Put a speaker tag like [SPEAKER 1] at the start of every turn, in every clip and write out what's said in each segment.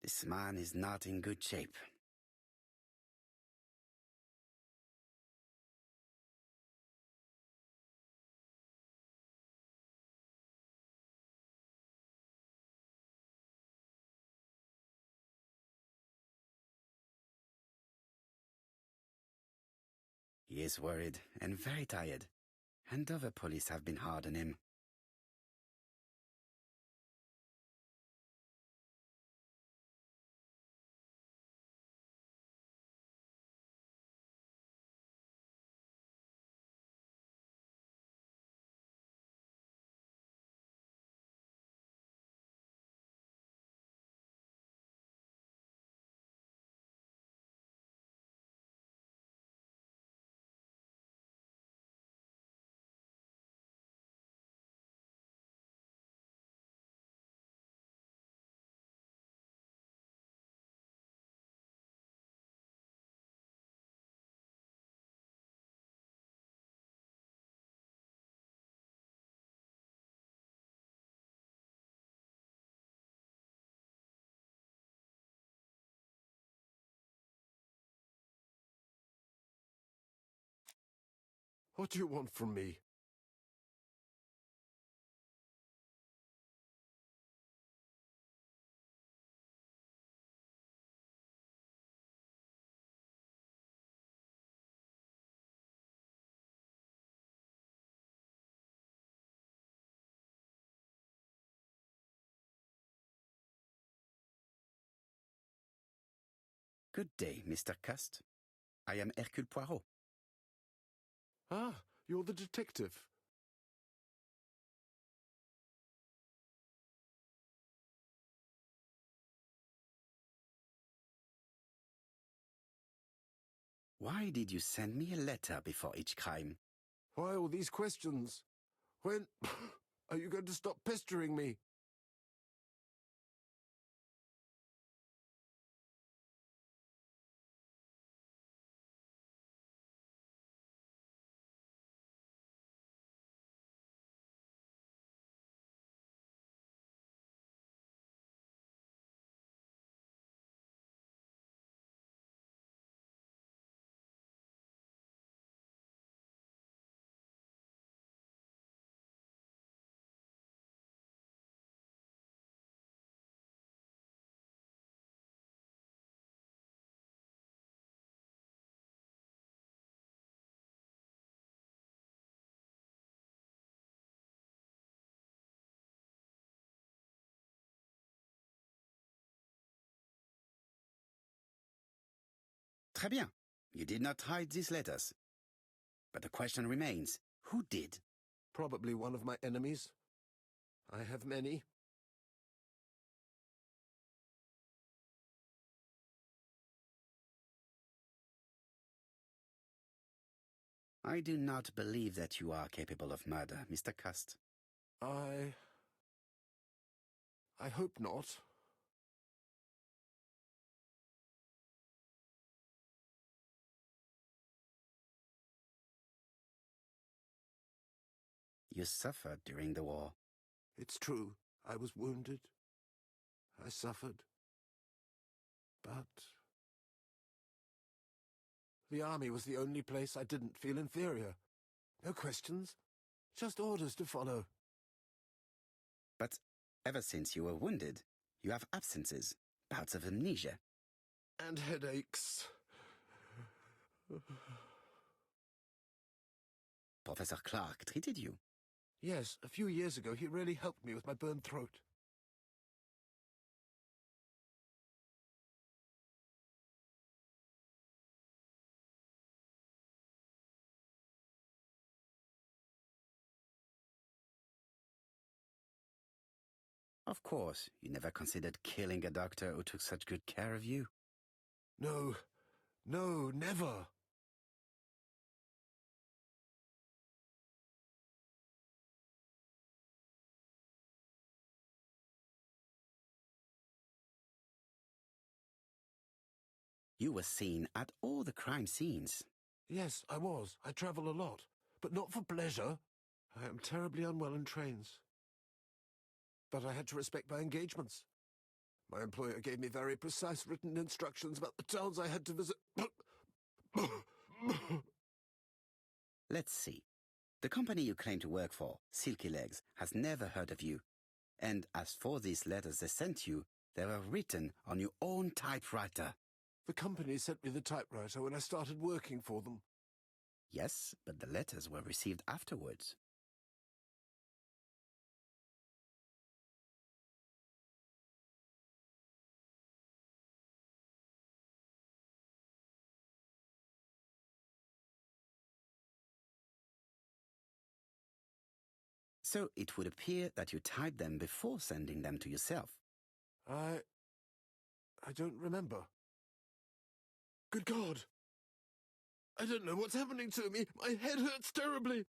[SPEAKER 1] This man is not in good shape. He is worried and very tired, and other police have been hard on him.
[SPEAKER 2] What do you want from me?
[SPEAKER 1] Good day, Mr. Cust. I am Hercule Poirot.
[SPEAKER 2] Ah, you're the detective.
[SPEAKER 1] Why did you send me a letter before each crime?
[SPEAKER 2] Why all these questions? When are you going to stop pestering me?
[SPEAKER 1] Très bien. You did not hide these letters. But the question remains, who did?
[SPEAKER 2] Probably one of my enemies. I have many.
[SPEAKER 1] I do not believe that you are capable of murder, Mr. Cust.
[SPEAKER 2] I hope not.
[SPEAKER 1] You suffered during the war.
[SPEAKER 2] It's true. I was wounded. I suffered. But the army was the only place I didn't feel inferior. No questions. Just orders to follow.
[SPEAKER 1] But ever since you were wounded, you have absences, bouts of amnesia.
[SPEAKER 2] And headaches.
[SPEAKER 1] Professor Clarke treated you.
[SPEAKER 2] Yes, a few years ago he really helped me with my burned throat.
[SPEAKER 1] Of course, you never considered killing a doctor who took such good care of you.
[SPEAKER 2] No, never.
[SPEAKER 1] You were seen at all the crime scenes.
[SPEAKER 2] Yes, I was. I travel a lot, but not for pleasure. I am terribly unwell in trains. But I had to respect my engagements. My employer gave me very precise written instructions about the towns I had to visit.
[SPEAKER 1] Let's see. The company you claim to work for, Silky Legs, has never heard of you. And as for these letters they sent you, they were written on your own typewriter.
[SPEAKER 2] The company sent me the typewriter when I started working for them.
[SPEAKER 1] Yes, but the letters were received afterwards. So it would appear that you typed them before sending them to yourself.
[SPEAKER 2] I don't remember. Good God! I don't know what's happening to me. My head hurts terribly.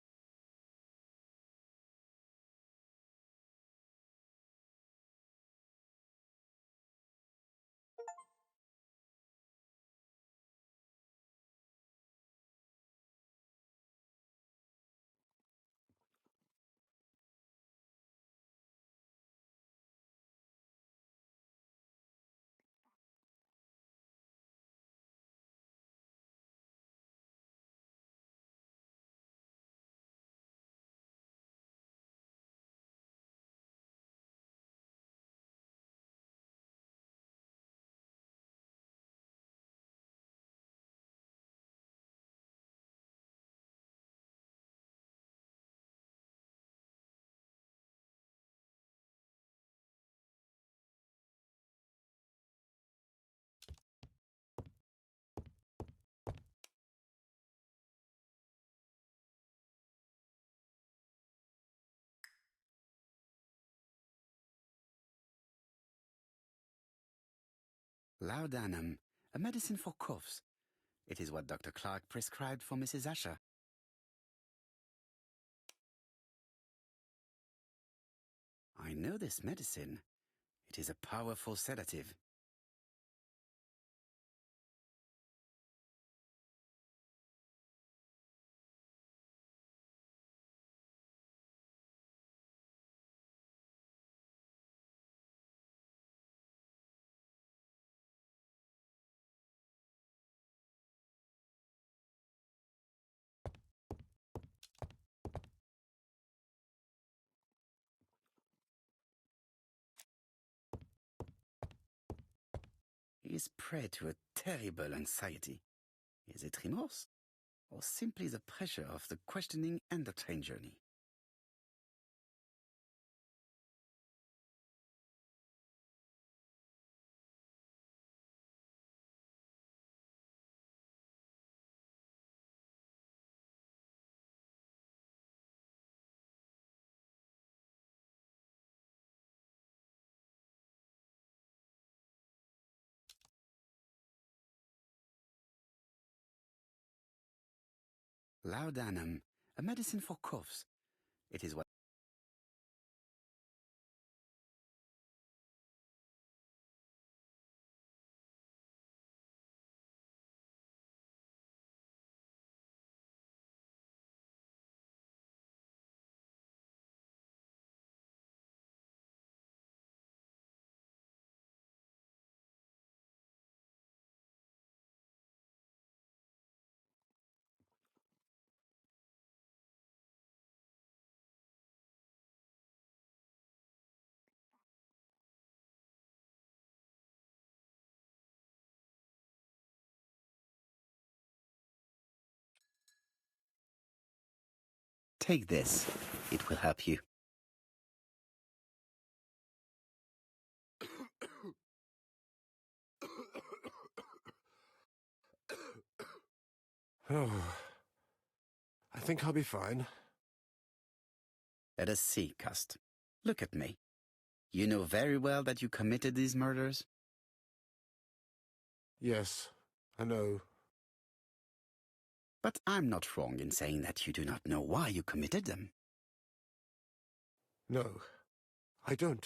[SPEAKER 1] Laudanum, a medicine for coughs. It is what Dr. Clarke prescribed for Mrs. Asher. I know this medicine. It is a powerful sedative. He is prey to a terrible anxiety. Is it remorse? Or simply the pressure of the questioning and the train journey? Laudanum, a medicine for coughs. It is what Take this. It will help you.
[SPEAKER 2] Oh, I think I'll be fine.
[SPEAKER 1] Let us see, Cust. Look at me. You know very well that you committed these murders?
[SPEAKER 2] Yes, I know.
[SPEAKER 1] But I'm not wrong in saying that you do not know why you committed them.
[SPEAKER 2] No, I don't.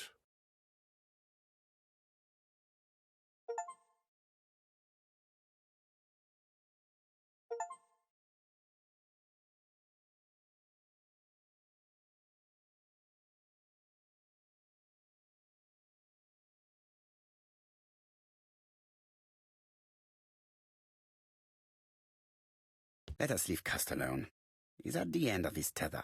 [SPEAKER 1] Let us leave Cust alone. He's at the end of his tether.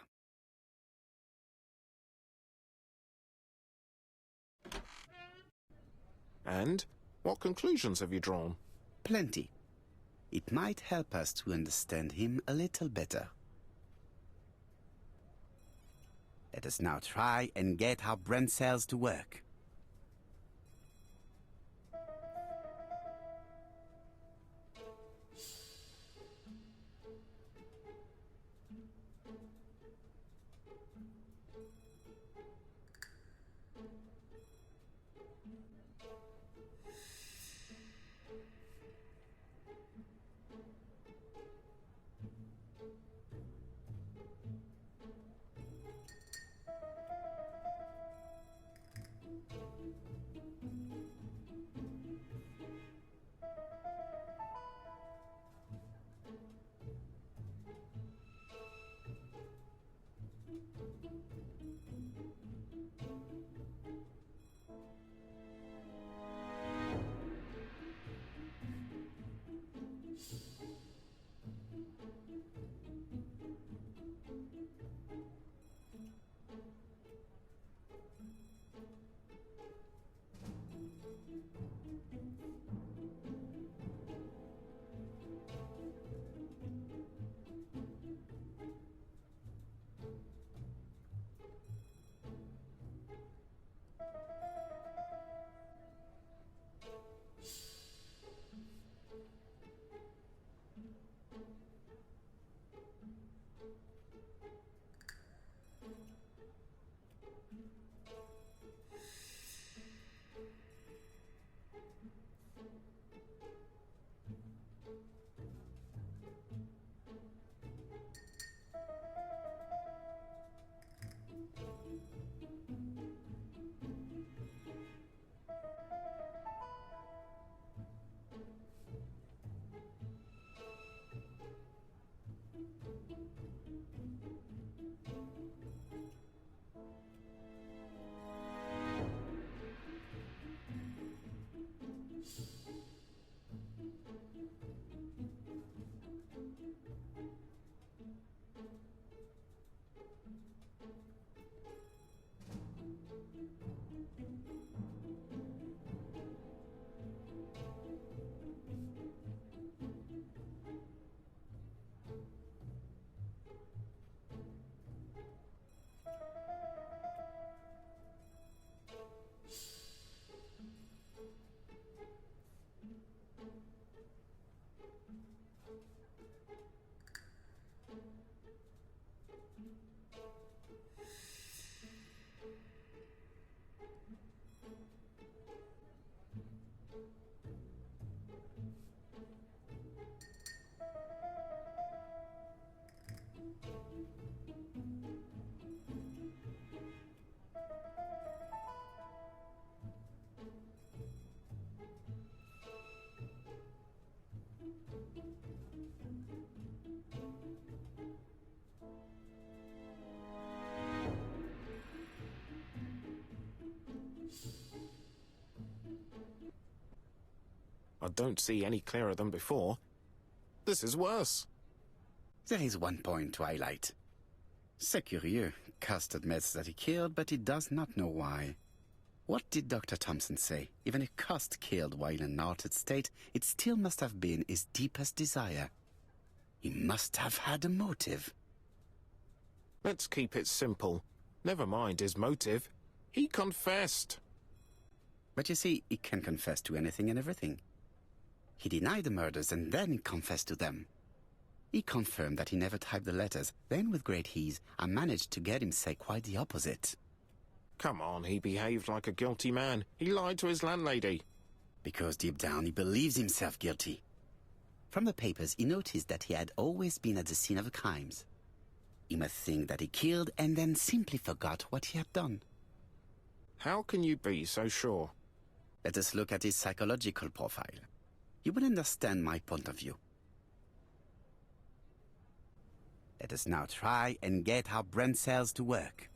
[SPEAKER 2] And? What conclusions have you drawn?
[SPEAKER 1] Plenty. It might help us to understand him a little better. Let us now try and get our brain cells to work.
[SPEAKER 2] I don't see any clearer than before. This is worse.
[SPEAKER 1] There is one point to highlight. C'est curieux. Cust admits that he killed, but he does not know why. What did Dr. Thompson say? Even if Cust killed while in an altered state, it still must have been his deepest desire. He must have had a motive.
[SPEAKER 2] Let's keep it simple. Never mind his motive. He confessed.
[SPEAKER 1] But you see, he can confess to anything and everything. He denied the murders and then confessed to them. He confirmed that he never typed the letters. Then, with great ease, I managed to get him say quite the opposite.
[SPEAKER 2] Come on, he behaved like a guilty man. He lied to his landlady.
[SPEAKER 1] Because deep down he believes himself guilty. From the papers, he noticed that he had always been at the scene of the crimes. He must think that he killed and then simply forgot what he had done.
[SPEAKER 2] How can you be so sure?
[SPEAKER 1] Let us look at his psychological profile. You will understand my point of view. Let us now try and get our brain cells to work.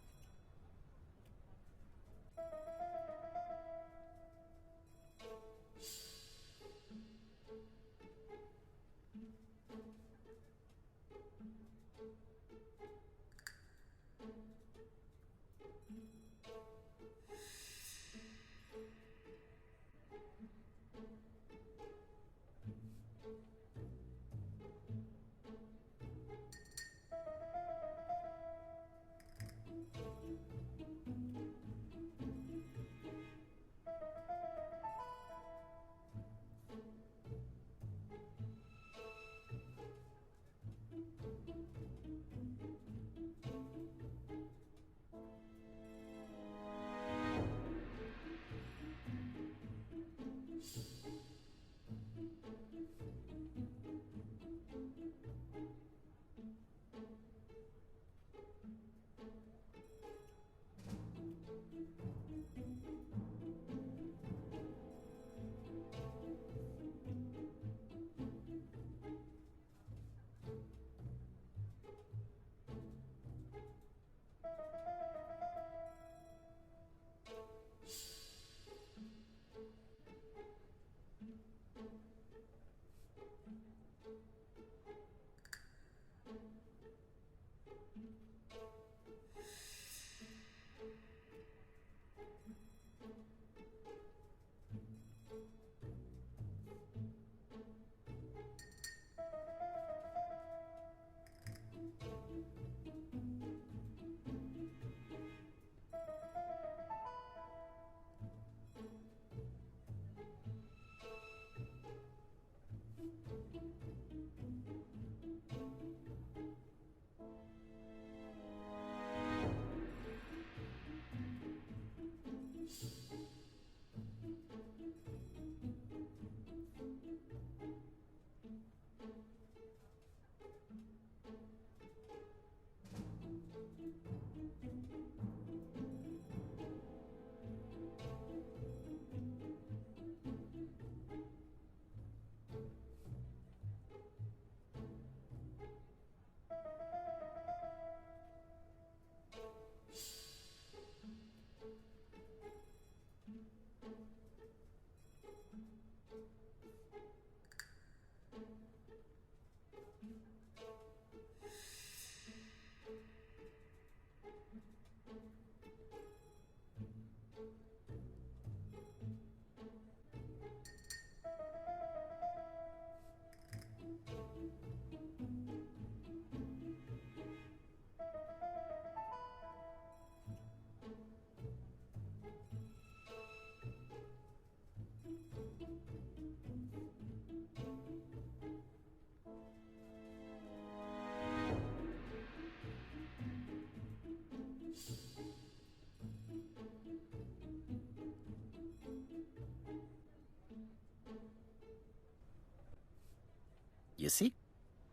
[SPEAKER 1] You see?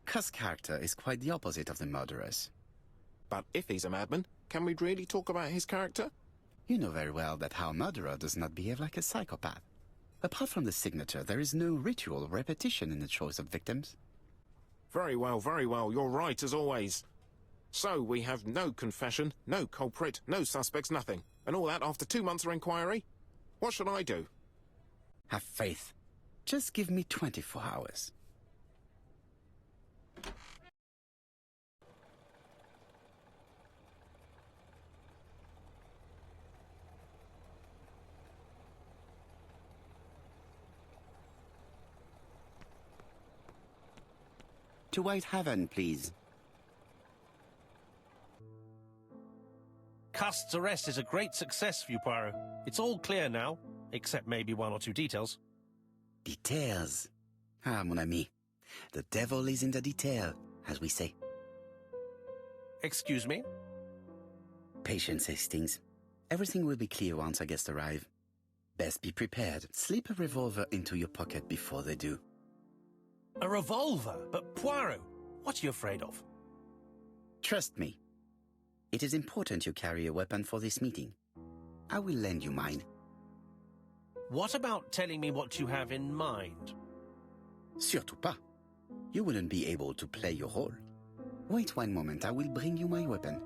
[SPEAKER 1] Cust's character is quite the opposite of the murderer's.
[SPEAKER 2] But if he's a madman, can we really talk about his character?
[SPEAKER 1] You know very well that our murderer does not behave like a psychopath. Apart from the signature, there is no ritual repetition in the choice of victims.
[SPEAKER 2] Very well, you're right as always. So we have no confession, no culprit, no suspects, nothing. And all that after 2 months of inquiry? What should I do?
[SPEAKER 1] Have faith. Just give me 24 hours. To Whitehaven, please.
[SPEAKER 3] Cust's arrest is a great success for you, Poirot. It's all clear now, except maybe 1 or 2 details.
[SPEAKER 1] Details. Ah, mon ami. The devil is in the detail, as we say.
[SPEAKER 3] Excuse me?
[SPEAKER 1] Patience, Hastings. Everything will be clear once our guests arrive. Best be prepared. Slip a revolver into your pocket before they do.
[SPEAKER 3] A revolver? But Poirot, what are you afraid of?
[SPEAKER 1] Trust me. It is important you carry a weapon for this meeting. I will lend you mine.
[SPEAKER 3] What about telling me what you have in mind?
[SPEAKER 1] Surtout pas. You wouldn't be able to play your role. Wait 1 moment, I will bring you my weapon.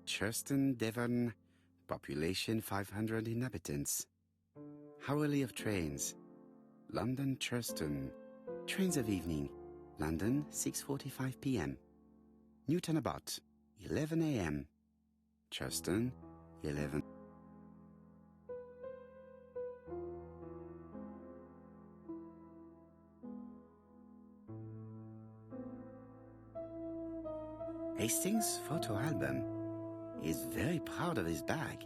[SPEAKER 1] Churston, Devon, population 500 inhabitants. Hourly of trains. London, Churston. Trains of evening. London, 6:45 p.m. Newton about 11 a.m. Churston, 11. Hastings' photo album. He is very proud of his bag.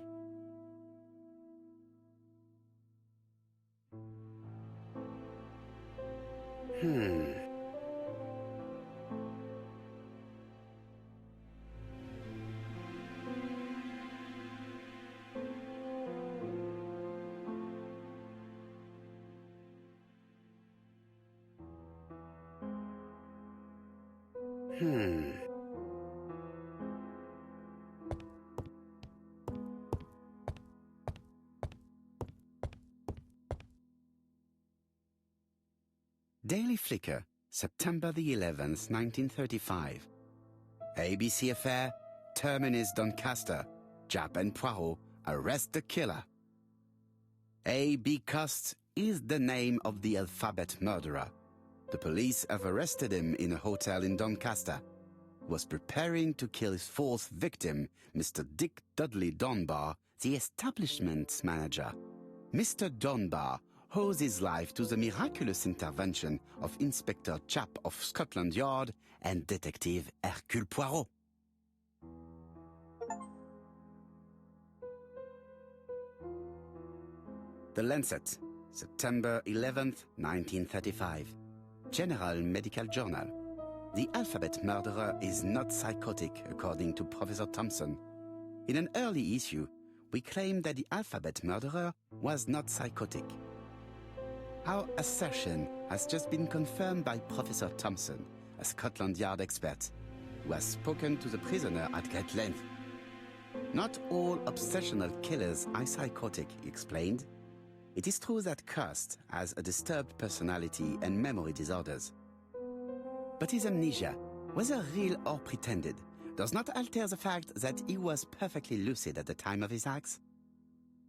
[SPEAKER 1] Daily Flicker, September the 11th, 1935. ABC affair, Terminus Doncaster. Japp and Poirot arrest the killer. A.B. Cust is the name of the alphabet murderer. The police have arrested him in a hotel in Doncaster. Was preparing to kill his 4th victim, Mr. Dick Dudley Donbar, the establishment's manager. Mr. Donbar owes his life to the miraculous intervention of Inspector Japp of Scotland Yard and Detective Hercule Poirot. The Lancet, September 11th, 1935. General Medical Journal. The alphabet murderer is not psychotic, according to Professor Thompson. In an early issue, we claimed that the alphabet murderer was not psychotic. Our assertion has just been confirmed by Professor Thompson, a Scotland Yard expert, who has spoken to the prisoner at great length. Not all obsessional killers are psychotic, he explained. It is true that Cust has a disturbed personality and memory disorders. But his amnesia, whether real or pretended, does not alter the fact that he was perfectly lucid at the time of his acts.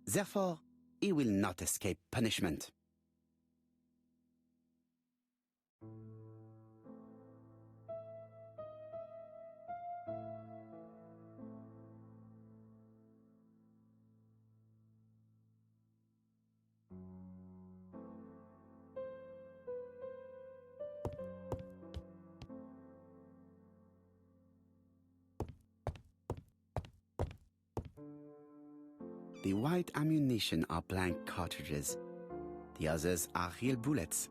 [SPEAKER 1] Therefore, he will not escape punishment. The white ammunition are blank cartridges. The others are real bullets.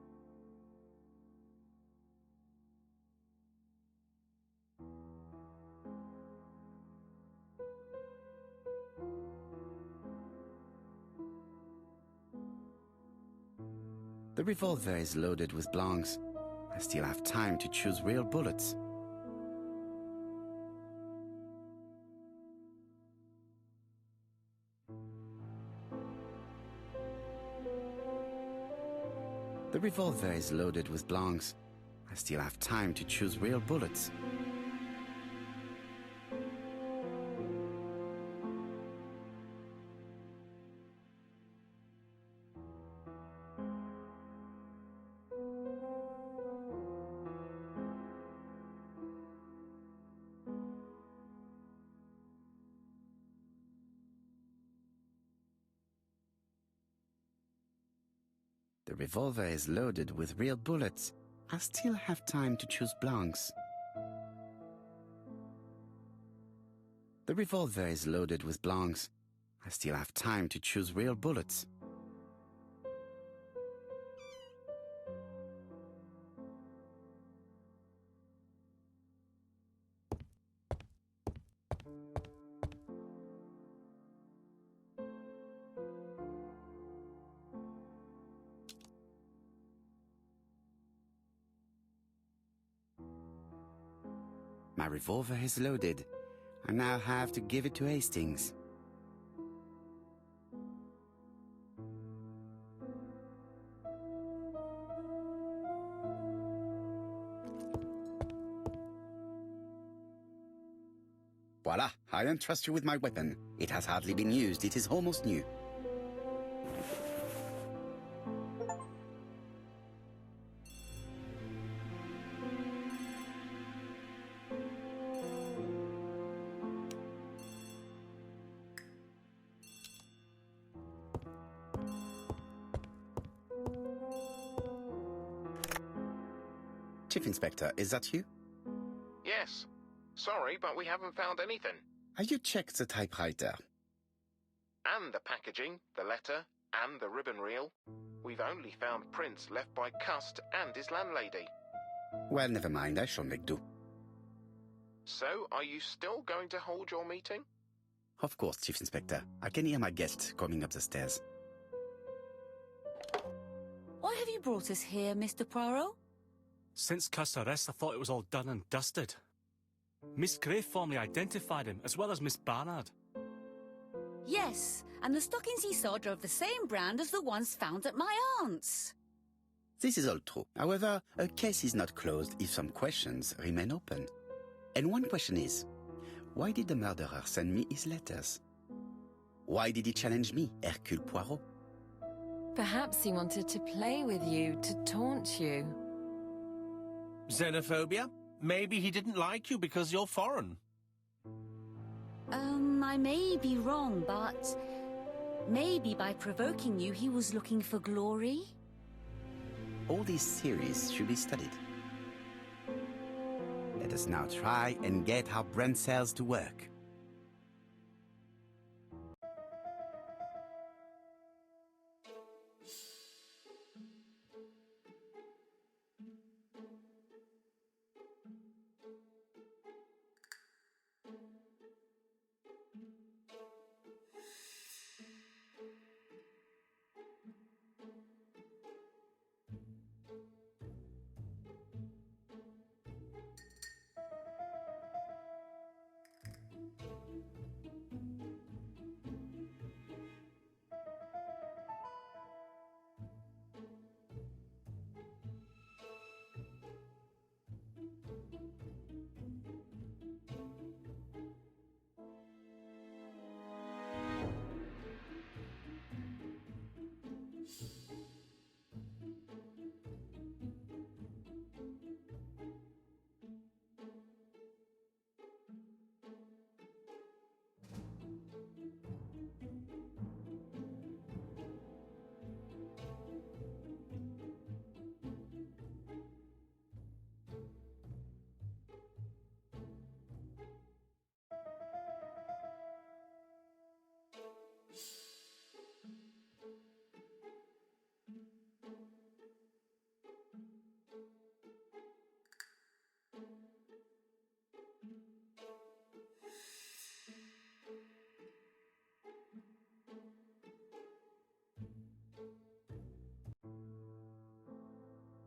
[SPEAKER 1] The revolver is loaded with blancs. I still have time to choose real bullets. The revolver is loaded with blancs. I still have time to choose real bullets. The revolver is loaded with real bullets. I still have time to choose blancs. The revolver is loaded with blancs. I still have time to choose real bullets. My revolver is loaded. I now have to give it to Hastings. Voila, I entrust you with my weapon. It has hardly been used. It is almost new. Chief Inspector, is that you?
[SPEAKER 2] Yes. Sorry, but we haven't found anything.
[SPEAKER 1] Have you checked the typewriter?
[SPEAKER 2] And the packaging, the letter, and the ribbon reel. We've only found prints left by Cust and his landlady.
[SPEAKER 1] Well, never mind, I shall make do.
[SPEAKER 2] So, are you still going to hold your meeting?
[SPEAKER 1] Of course, Chief Inspector. I can hear my guest coming up the stairs.
[SPEAKER 4] Why have you brought us here, Mr. Poirot?
[SPEAKER 5] Since Cust's arrest, I thought it was all done and dusted. Miss Gray formally identified him, as well as Miss Barnard.
[SPEAKER 4] Yes, and the stockings he saw drove the same brand as the ones found at my aunt's.
[SPEAKER 1] This is all true. However, a case is not closed if some questions remain open. And one question is, why did the murderer send me his letters? Why did he challenge me, Hercule Poirot?
[SPEAKER 6] Perhaps he wanted to play with you, to taunt you.
[SPEAKER 3] Xenophobia? Maybe he didn't like you because you're foreign.
[SPEAKER 4] I may be wrong, but maybe by provoking you he was looking for glory?
[SPEAKER 1] All these theories should be studied. Let us now try and get our brain cells to work.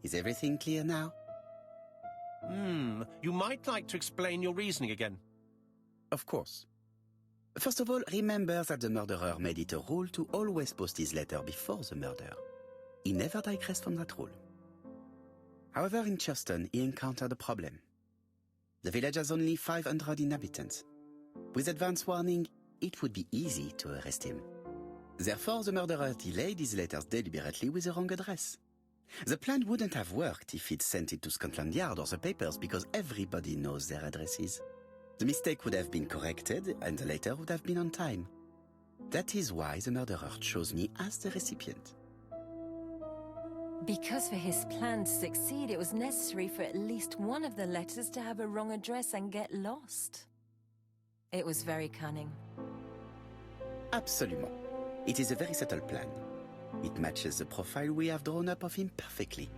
[SPEAKER 1] Is everything clear now?
[SPEAKER 3] You might like to explain your reasoning again.
[SPEAKER 1] Of course. First of all, remember that the murderer made it a rule to always post his letter before the murder. He never digressed from that rule. However, in Churston, he encountered a problem. The village has only 500 inhabitants. With advance warning, it would be easy to arrest him. Therefore, the murderer delayed his letters deliberately with the wrong address. The plan wouldn't have worked if he'd sent it to Scotland Yard or the papers because everybody knows their addresses. The mistake would have been corrected and the letter would have been on time. That is why the murderer chose me as the recipient.
[SPEAKER 6] Because for his plan to succeed, it was necessary for at least one of the letters to have a wrong address and get lost. It was very cunning.
[SPEAKER 1] Absolument. It is a very subtle plan. It matches the profile we have drawn up of him perfectly.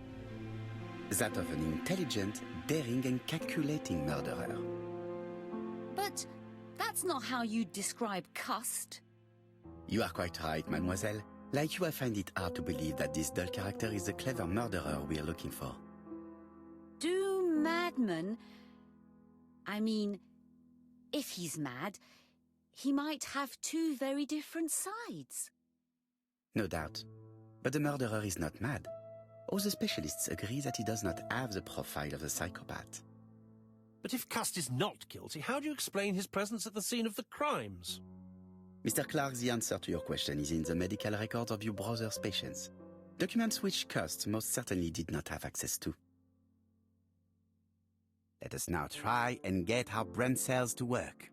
[SPEAKER 1] That of an intelligent, daring and calculating murderer.
[SPEAKER 4] But that's not how you describe Cust.
[SPEAKER 1] You are quite right, mademoiselle. Like you, I find it hard to believe that this dull character is the clever murderer we are looking for.
[SPEAKER 4] Do madmen... I mean, if he's mad, he might have two very different sides.
[SPEAKER 1] No doubt. But the murderer is not mad. All the specialists agree that he does not have the profile of a psychopath.
[SPEAKER 3] But if Cust is not guilty, how do you explain his presence at the scene of the crimes?
[SPEAKER 1] Mr. Clarke, the answer to your question is in the medical records of your brother's patients. Documents which Cust most certainly did not have access to. Let us now try and get our brain cells to work.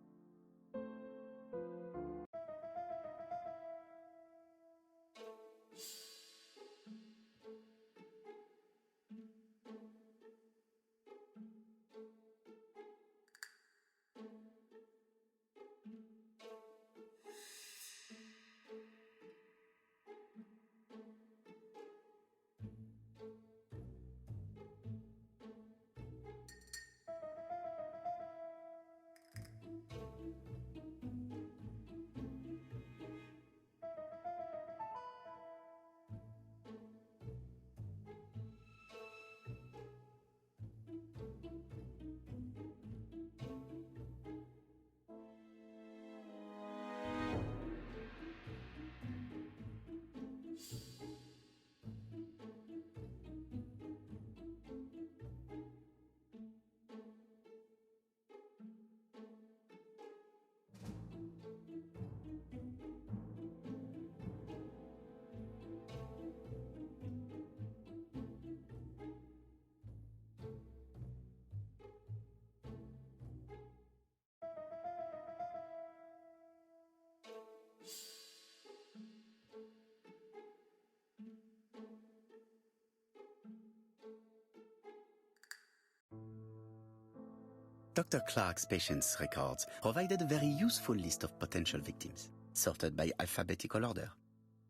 [SPEAKER 1] Dr. Clarke's patients' records provided a very useful list of potential victims, sorted by alphabetical order.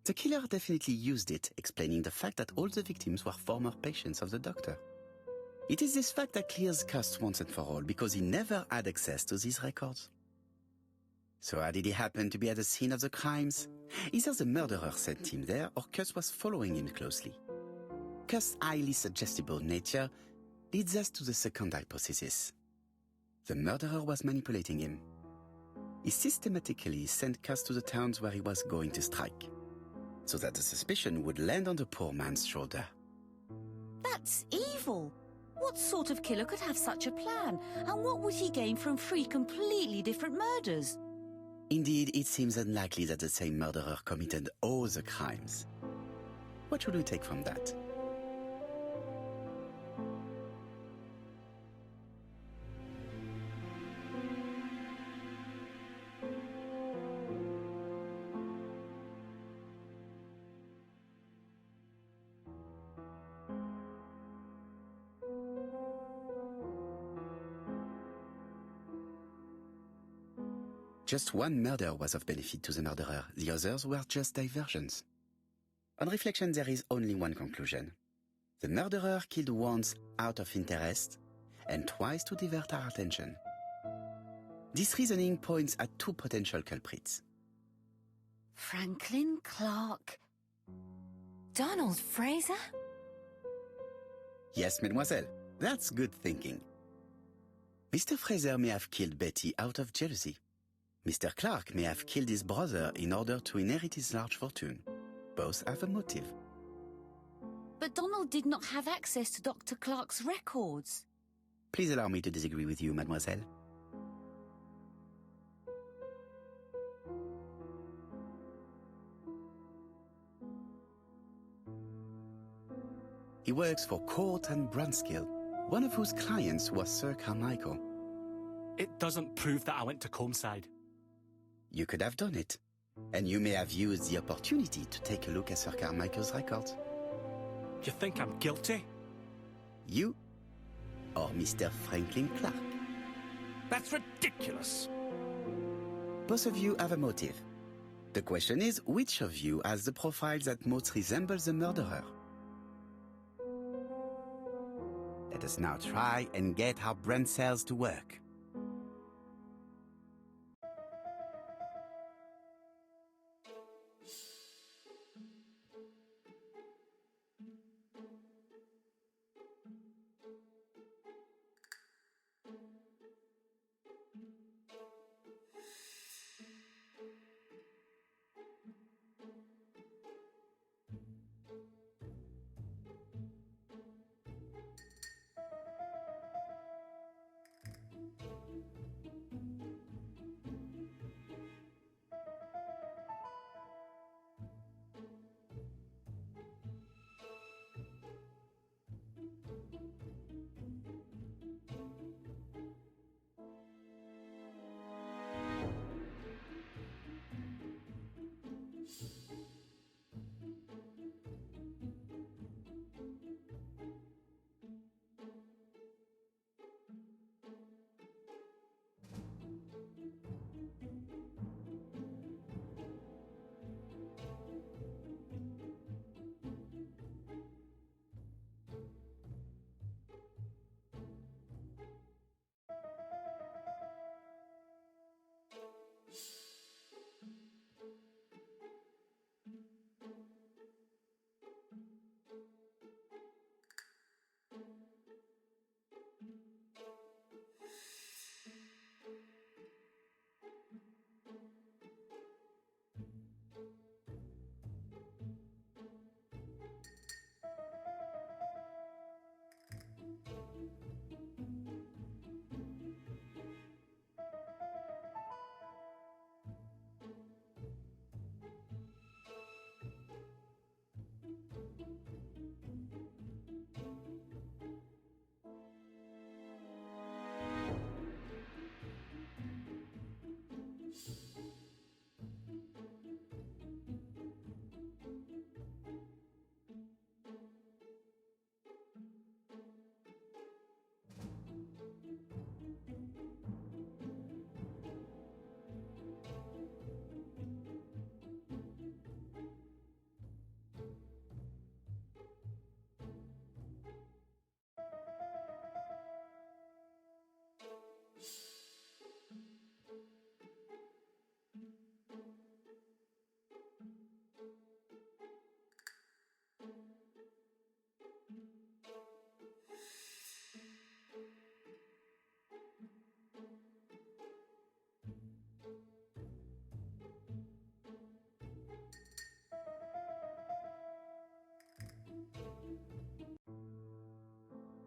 [SPEAKER 1] The killer definitely used it, explaining the fact that all the victims were former patients of the doctor. It is this fact that clears Cust once and for all, because he never had access to these records. So how did he happen to be at the scene of the crimes? Either the murderer sent him there, or Cust was following him closely. Cust's highly suggestible nature leads us to the second hypothesis. The murderer was manipulating him. He systematically sent Cust to the towns where he was going to strike, so that the suspicion would land on the poor man's shoulder.
[SPEAKER 4] That's evil. What sort of killer could have such a plan? And what would he gain from three completely different murders?
[SPEAKER 1] Indeed, it seems unlikely that the same murderer committed all the crimes. What should we take from that? Just one murder was of benefit to the murderer. The others were just diversions. On reflection, there is only one conclusion. The murderer killed once out of interest and twice to divert our attention. This reasoning points at two potential culprits.
[SPEAKER 4] Franklin Clarke.
[SPEAKER 6] Donald Fraser?
[SPEAKER 1] Yes, mademoiselle. That's good thinking. Mr. Fraser may have killed Betty out of jealousy. Mr. Clarke may have killed his brother in order to inherit his large fortune. Both have a motive.
[SPEAKER 4] But Donald did not have access to Dr. Clarke's records.
[SPEAKER 1] Please allow me to disagree with you, mademoiselle. He works for Court and Brunskill, one of whose clients was Sir Carmichael.
[SPEAKER 5] It doesn't prove that I went to Comeside.
[SPEAKER 1] You could have done it, and you may have used the opportunity to take a look at Sir Carmichael's records.
[SPEAKER 5] You think I'm guilty?
[SPEAKER 1] You or Mr. Franklin Clarke.
[SPEAKER 3] That's ridiculous.
[SPEAKER 1] Both of you have a motive. The question is, which of you has the profile that most resembles the murderer? Let us now try and get our brain cells to work.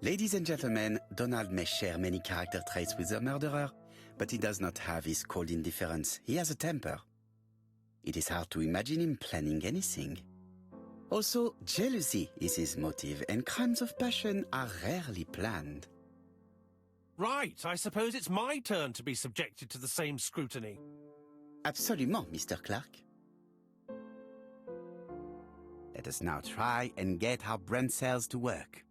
[SPEAKER 1] Ladies and gentlemen, Donald may share many character traits with the murderer, but he does not have his cold indifference. He has a temper. It is hard to imagine him planning anything. Also, jealousy is his motive, and crimes of passion are rarely planned.
[SPEAKER 3] Right, I suppose it's my turn to be subjected to the same scrutiny.
[SPEAKER 1] Absolument, Mr. Clarke. Let us now try and get our brain cells to work.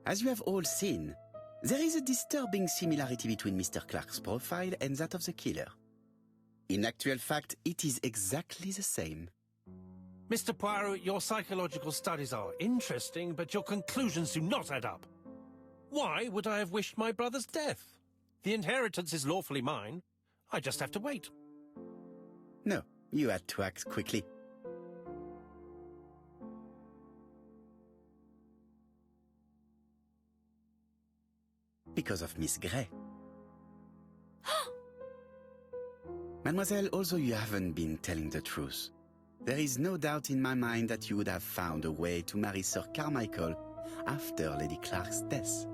[SPEAKER 1] As you have all seen, there is a disturbing similarity between Mr. Clarke's profile and that of the killer. In actual fact, it is exactly the same.
[SPEAKER 3] Mr. Poirot, your psychological studies are interesting, but your conclusions do not add up. Why would I have wished my brother's death? The inheritance is lawfully mine. I just have to wait.
[SPEAKER 1] No, you had to act quickly. Because of Miss Grey. Mademoiselle, although you haven't been telling the truth, there is no doubt in my mind that you would have found a way to marry Sir Carmichael after Lady Clarke's death.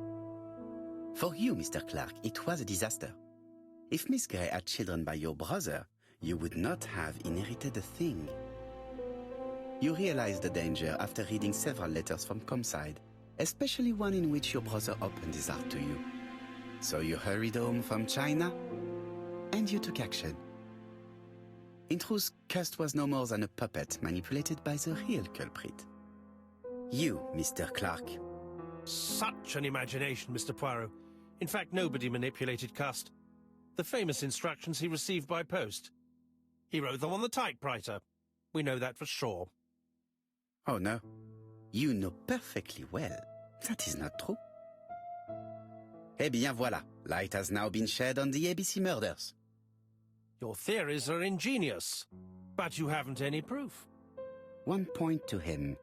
[SPEAKER 1] For you, Mr. Clarke, it was a disaster. If Miss Grey had children by your brother, you would not have inherited a thing. You realized the danger after reading several letters from Comside, especially one in which your brother opened his heart to you. So you hurried home from China, and you took action. In truth, Cust was no more than a puppet manipulated by the real culprit. You, Mr. Clarke.
[SPEAKER 3] Such an imagination, Mr. Poirot. In fact, nobody manipulated Cust. The famous instructions he received by post. He wrote them on the typewriter. We know that for sure.
[SPEAKER 1] Oh no, you know perfectly well that is not true. Eh bien voilà, light has now been shed on the ABC murders.
[SPEAKER 3] Your theories are ingenious, but you haven't any proof.
[SPEAKER 1] One point to him.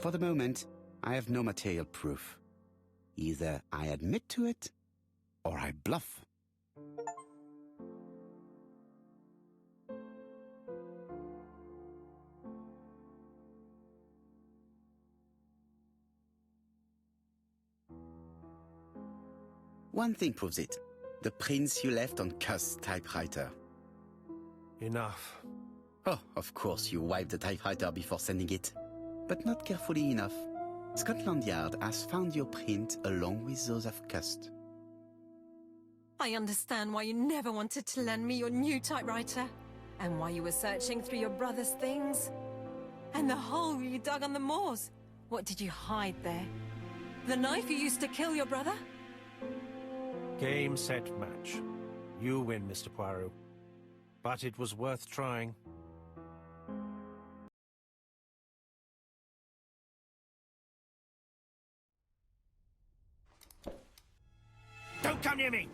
[SPEAKER 1] For the moment, I have no material proof. Either I admit to it, or I bluff. One thing proves it. The prints you left on Cust's typewriter.
[SPEAKER 3] Enough.
[SPEAKER 1] Oh, of course you wiped the typewriter before sending it. But not carefully enough. Scotland Yard has found your print along with those of Cust.
[SPEAKER 6] I understand why you never wanted to lend me your new typewriter, and why you were searching through your brother's things. And the hole you dug on the moors. What did you hide there? The knife you used to kill your brother?
[SPEAKER 3] Game, set, match. You win, Mr. Poirot. But it was worth trying. Don't come near me!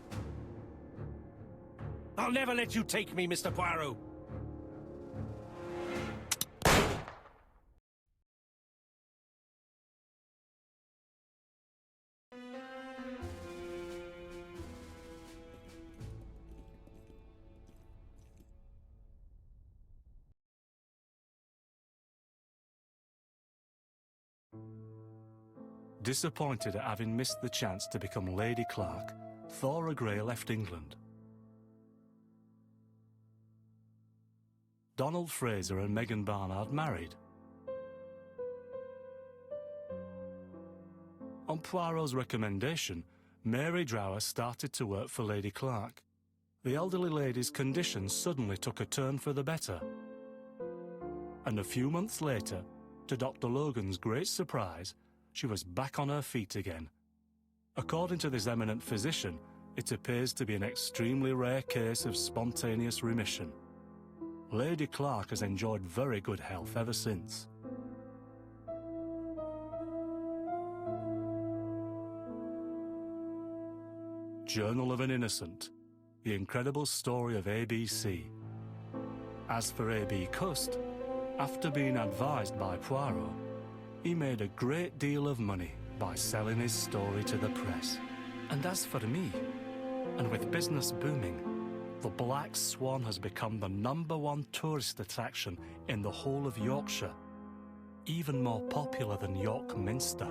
[SPEAKER 3] I'll never let you take me, Mr. Poirot!
[SPEAKER 5] Disappointed at having missed the chance to become Lady Clarke, Thora Grey left England. Donald Fraser and Megan Barnard married. On Poirot's recommendation, Mary Drower started to work for Lady Clarke. The elderly lady's condition suddenly took a turn for the better. And a few months later, to Dr. Logan's great surprise, she was back on her feet again. According to this eminent physician, it appears to be an extremely rare case of spontaneous remission. Lady Clarke has enjoyed very good health ever since. Journal of an Innocent. The incredible story of ABC. As for A.B. Cust, after being advised by Poirot, he made a great deal of money by selling his story to the press. And as for me, and with business booming, the Black Swan has become the #1 tourist attraction in the whole of Yorkshire, even more popular than York Minster.